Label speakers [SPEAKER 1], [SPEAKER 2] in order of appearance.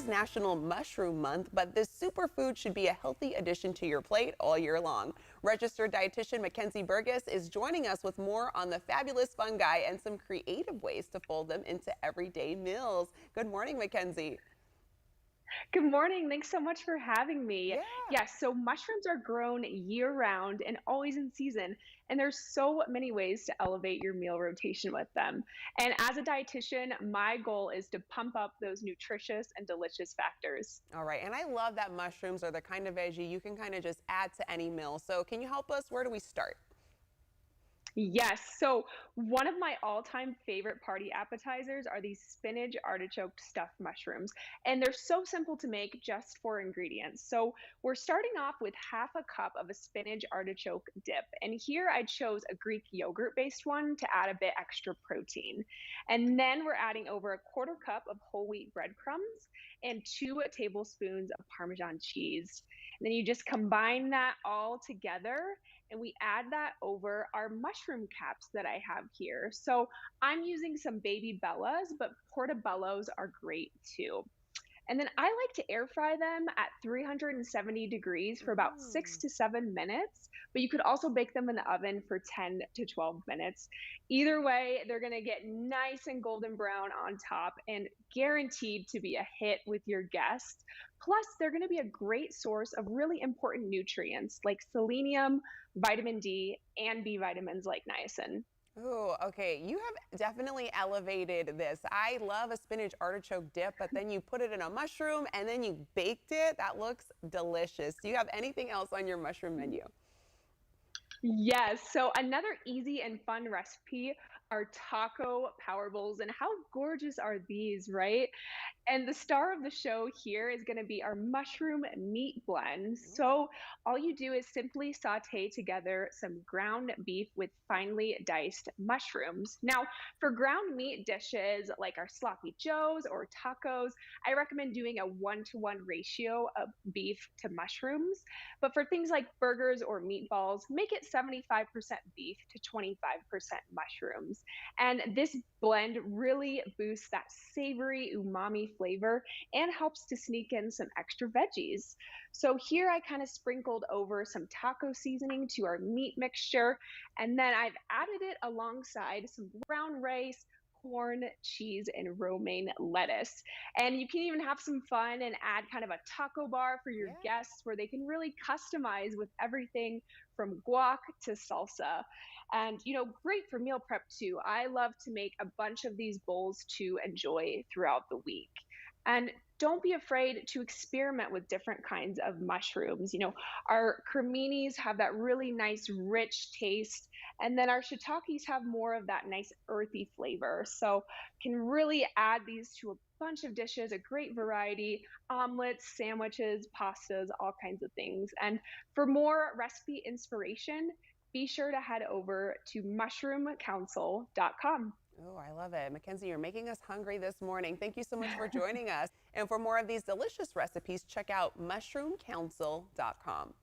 [SPEAKER 1] is National Mushroom Month, but this superfood should be a healthy addition to your plate all year long. Registered dietitian Mackenzie Burgess is joining us with more on the fabulous fungi and some creative ways to fold them into everyday meals. Good morning, Mackenzie.
[SPEAKER 2] Good morning. Thanks so much for having me.
[SPEAKER 1] Yeah.
[SPEAKER 2] Yes, so mushrooms are grown year round and always in season, and there's so many ways to elevate your meal rotation with them. And as a dietitian, my goal is to pump up those nutritious and delicious factors.
[SPEAKER 1] All right. And I love that mushrooms are the kind of veggie you can kind of just add to any meal. So can you help us? Where do we start?
[SPEAKER 2] Yes. So one of my all-time favorite party appetizers are these spinach artichoke stuffed mushrooms. And they're so simple to make, just four ingredients. So we're starting off with half a cup of a spinach artichoke dip. And here I chose a Greek yogurt-based one to add a bit extra protein. And then we're adding over a quarter cup of whole wheat breadcrumbs and 2 tablespoons of Parmesan cheese. And then you just combine that all together and we add that over our mushroom caps that I have here. So I'm using some baby bellas, but portobellos are great too. And then I like to air fry them at 370 degrees for about six
[SPEAKER 1] Mm.
[SPEAKER 2] to 7 minutes, but you could also bake them in the oven for 10 to 12 minutes. Either way, they're going to get nice and golden brown on top and guaranteed to be a hit with your guests. Plus, they're going to be a great source of really important nutrients like selenium, vitamin D, and B vitamins like niacin.
[SPEAKER 1] Oh, okay. You have definitely elevated this. I love a spinach artichoke dip, but then you put it in a mushroom and then you baked it. That looks delicious. Do you have anything else on your mushroom menu?
[SPEAKER 2] Yes. So another easy and fun recipe are taco power bowls. And how gorgeous are these, right? And the star of the show here is going to be our mushroom meat blend.
[SPEAKER 1] Mm.
[SPEAKER 2] So all you do is simply saute together some ground beef with finely diced mushrooms. Now, for ground meat dishes like our sloppy joes or tacos, I recommend doing a 1-to-1 ratio of beef to mushrooms. But for things like burgers or meatballs, make it 75% beef to 25% mushrooms. And this blend really boosts that savory umami flavor and helps to sneak in some extra veggies. So here I kind of sprinkled over some taco seasoning to our meat mixture, and then I've added it alongside some brown rice, corn, cheese, and romaine lettuce. And you can even have some fun and add kind of a taco bar for your
[SPEAKER 1] Yeah.
[SPEAKER 2] guests where they can really customize with everything from guac to salsa. And, great for meal prep too. I love to make a bunch of these bowls to enjoy throughout the week. And don't be afraid to experiment with different kinds of mushrooms. Our creminis have that really nice, rich taste, and then our shiitakes have more of that nice, earthy flavor. So, can really add these to a bunch of dishes, a great variety, omelets, sandwiches, pastas, all kinds of things. And for more recipe inspiration, be sure to head over to mushroomcouncil.com.
[SPEAKER 1] Oh, I love it. Mackenzie, you're making us hungry this morning. Thank you so much for joining us. And for more of these delicious recipes, check out mushroomcouncil.com.